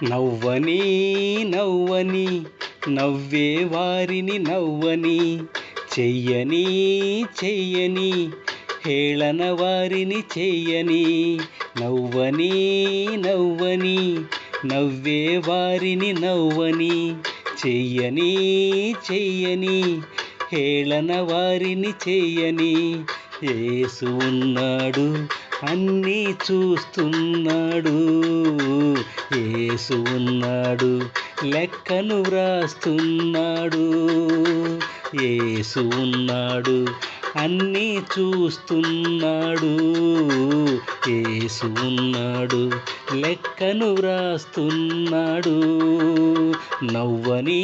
నవ్వని నవ్వని నవ్వే వారిని నవ్వని, చెయ్యని చెయ్యని హేళన వారిని చెయ్యని. నవ్వని నవ్వని నవ్వే వారిని నవ్వని, చెయ్యని చెయ్యని హేళన వారిని చెయ్యని. యేసు ఉన్నాడు, అన్నీ చూస్తున్నాడు. యేసు ఉన్నాడు, లెక్కను వ్రాస్తున్నాడు. యేసు ఉన్నాడు, అన్నీ చూస్తున్నాడు. యేసు ఉన్నాడు, లెక్కను వ్రాస్తున్నాడు. నవ్వని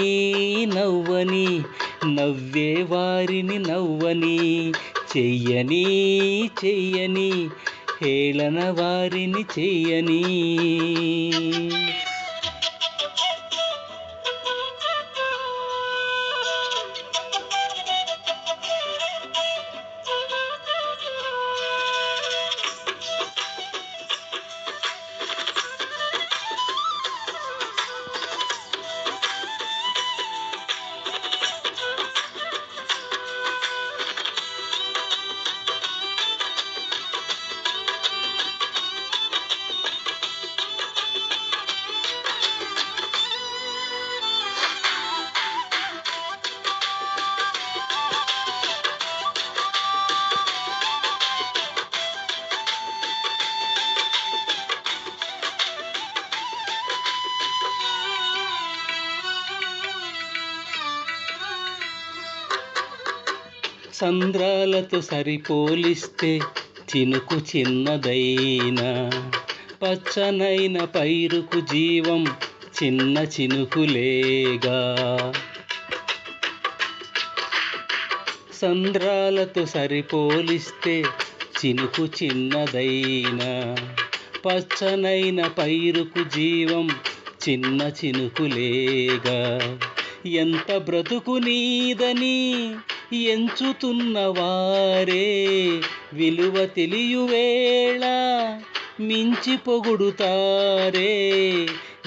నవ్వని నవ్వే వారిని నవ్వని, చెయ్యని చెయ్యని హేళన వారిని చెయ్యని. సంద్రాలతో సరిపోలిస్తే చినుకు చిన్నదైనా, పచ్చనైన పైరుకు జీవం చిన్న చినుకులేగా. సంద్రాలతో సరిపోలిస్తే చినుకు చిన్నదైనా, పచ్చనైన పైరుకు జీవం చిన్న చినుకులేగా. ఎంత బ్రతుకు నీదని ఎంచుతున్నవారే, విలువ తెలియువేళ మించి పొగుడుతారే.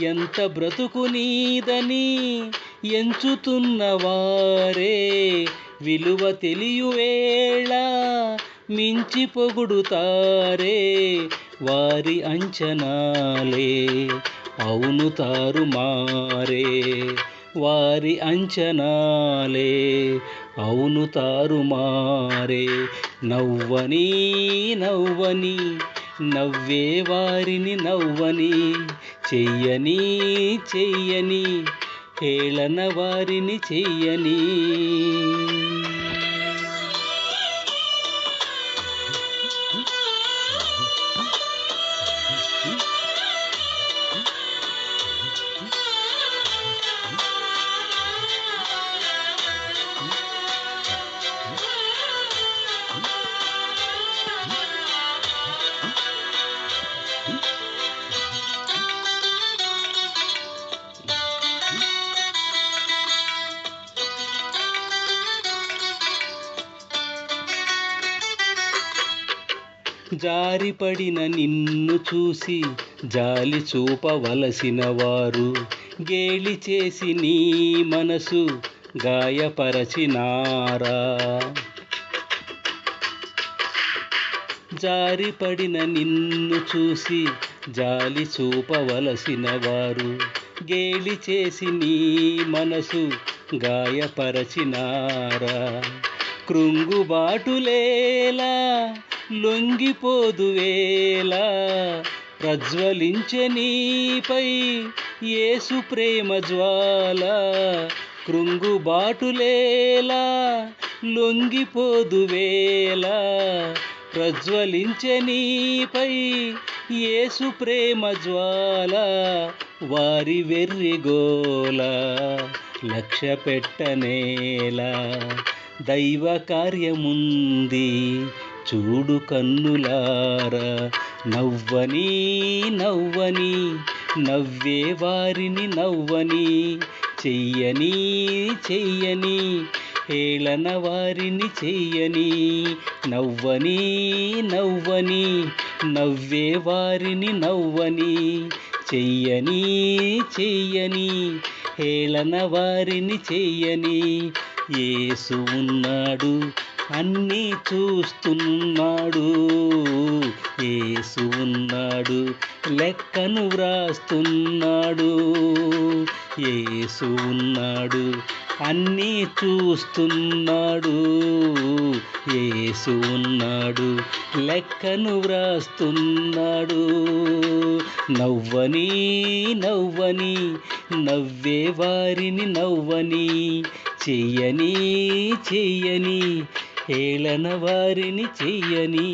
ఎంత బ్రతుకు నీదని ఎంచుతున్నవారే, విలువ తెలియువేళ మించి పొగుడుతారే. వారి అంచనాలే అవును తారుమారే, వారి అంచనాలే అవును తారుమారే. నవ్వని నవ్వని నవ్వే వారిని నవ్వని, చెయ్యని చెయ్యని హేళన వారిని చెయ్యని. జారిపడిన నిన్ను చూసి జాలి చూపవలసిన వారు, గేలి చేసి నీ మనసు గాయపరచినారా. జారిపడిన నిన్ను చూసి జాలి చూపవలసిన వారు, గేలి చేసి నీ మనసు గాయపరచినారా. కృంగుబాటులేలా లొంగిపోదువేలా, ప్రజ్వలించె నీపై యేసు ప్రేమ జ్వాల. కృంగుబాటులేలా లొంగిపోదువేలా, ప్రజ్వలించె నీపై యేసు ప్రేమ జ్వాల. వారి వెర్రిగోల లక్ష్య పెట్టనేలా, దైవ కార్యముంది చూడు కన్నులారా. నవ్వని నవ్వని నవ్వే వారిని నవ్వని, చెయ్యని చెయ్యని హేళన వారిని చెయ్యని. నవ్వని నవ్వని నవ్వే వారిని నవ్వని, చెయ్యని చెయ్యని హేళన వారిని చెయ్యని యేసు ఉన్నాడు, అన్నీ చూస్తున్నాడు. యేసు ఉన్నాడు, లెక్కను వ్రాస్తున్నాడు. యేసు ఉన్నాడు, అన్నీ చూస్తున్నాడు. యేసు ఉన్నాడు, లెక్కను వ్రాస్తున్నాడు. నవ్వని నవ్వని నవ్వే వారిని నవ్వని, చెయ్యని చెయ్యని హేళన వారిని చెయ్యని.